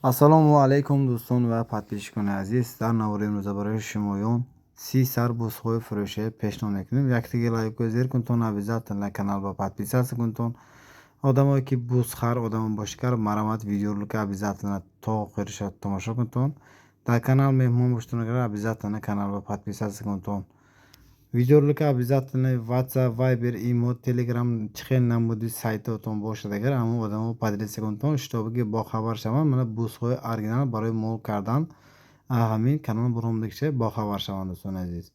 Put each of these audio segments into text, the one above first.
ассалому алайкум дӯстон ва подписчикони азиз. Дар навори имрӯза барои шумоён 30 сар бузҳои фурӯшӣ пешниҳод мекунем. Яктиги лайкҳои зер кунтон, обязательно канал ба подписаться кунтон. Одамое ки бузхар одам бошкар марамат видеоролика обязательно то охириша тамошо кунтон. Дар канал меҳмон боштон агар обязательно канал ба подписаться кунтон. Видеоролика обязательно WhatsApp, Viber, Imo, Telegram чӣ хел намуди сайтотон бошад агар ҳамон одамо поделиться кунтон, шутобиги бохабар шаванд. Мана бузҳои оригинал барои мол кардан ҳамин канал буром дикша бохабар шаванд. Дӯстон азиз,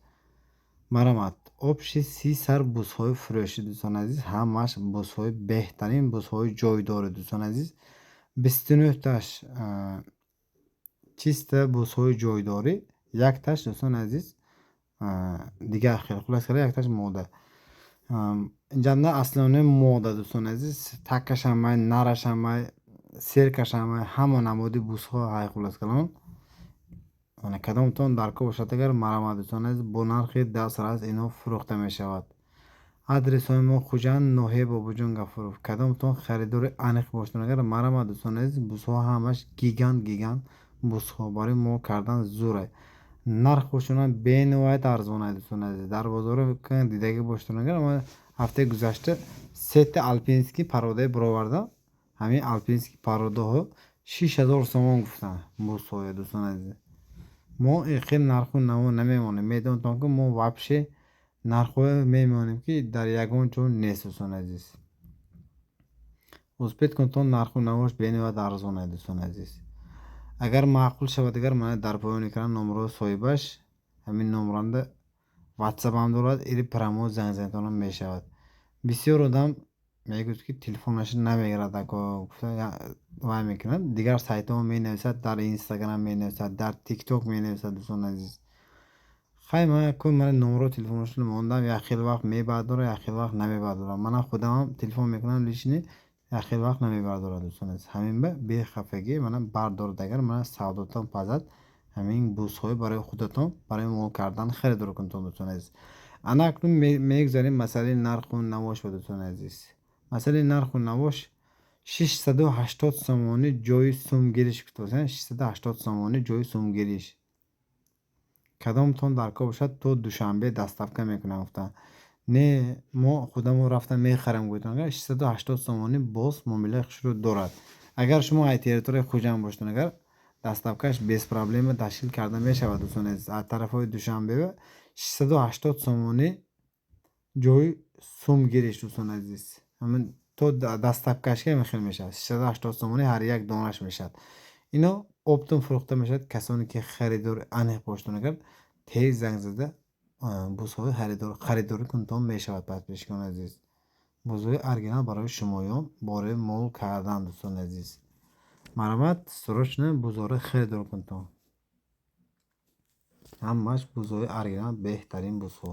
марамат обши 30 сар бузҳои фурӯшӣ. Дӯстон азиз, ҳамаш бузҳои беҳтарин, бузҳои ҷойдори. Дӯстон азиз, 29 таш чиста бузҳои ҷойдори, якташ дӯстон азиз дигар хел хулас кара якташ мода. Инҷанда аслоне мода. Дӯстон азиз, такашамай, нарашамай, серкашамай, ҳама намуди бузҳо ҳай хулас калон. Кадомтон дарко бошад агар марамат. Дӯстон азиз, бо нархи 10 раз ино фурӯхта мешавад. Адресҳои мо Хуҷанд, ноҳияи Бобоҷон Гафуров. Кадомтон харидори аниқ боштон агар марамат. Дӯстон азиз, бузҳо ҳамаш гигант бузҳо барои мол кардан зуре. Нархошонам бениҳоят арзон аст. Дӯстон азиз, дар бозоро дидагӣ боштон агар ма ҳафтаи гузашта сети алпинский пародаи баровардам. Ҳамин алпинский пародаҳо 6000 сомон гуфтанд бузҳои. Дӯстон азиз, мо ин хел нарху наво намемонем. Медонтон ки мо вабше нархҳое мемонем ки дар ягон ҷо нест. Дӯстон азиз, успед кунтон нарху навош бениҳоят арзон аст. Дӯстон азиз, агар маъқул шавад агар мана дар поёни экран номерои соҳибаш ҳамин номранда WhatsApp ҳам дорад. ири прамо занг занатонам мешавад. Бисёр одам мегӯяд ки телефонаш намегирад, гуфта вай мекунад. Дигар сайтҳо менависад, дар Instagram менависад, дар TikTok менависад. Дӯстон азиз, хай мана кӯ мана номерои телефонашон мондам, як хел вақт мебардорад, як хел вақт намебардорад. Мана худамам телефон мекунам лишни, як хел вақт намебардорад. Дӯстон азиз, ҳамин ба бехафагӣ мана бардорад агар мана савдотон пазад ҳамин бузҳои барои худатон барои мол кардан харидор кунтон. Дӯстон азиз, ана акнун мегузарем масъалаи нарху навош. Дӯстон азиз, масъалаи нарху навош 680 сомонӣ ҷои сумгириш кутад. 680 сомонӣ ҷои сумгириш. Кадомтон дарко бошад то душанбе доставка мекунам гуфта. Не, мо худамо рафтам мехарам гӯйтон. Агар 680 сомонӣ боз муомилаи хушро дорад. Агар шумо ай территорияи Хуҷанд боштон агар доставкаш без проблема ташкил карда мешавад. Дӯстон азиз, аз тарафҳои Душанбе 680 сомонӣ ҷои сумгириш. Дӯстон азиз, ҳамин то доставкашка хел мешавад. 680 сомонӣ ҳар як донаш мешавад. ино оптон фурӯхта мешавад. касоне ки харидори аниқ боштон агар тез занг зада бузҳои харидорӣ кунтон мешавад. подписчикони азиз, бузҳои оригинал барои шумоён бораи мол кардан. Дӯстон азиз, марамат срочно бузҳоро харидор кунтон. ҳамаш бузҳои оригинал беҳтарин бузҳо.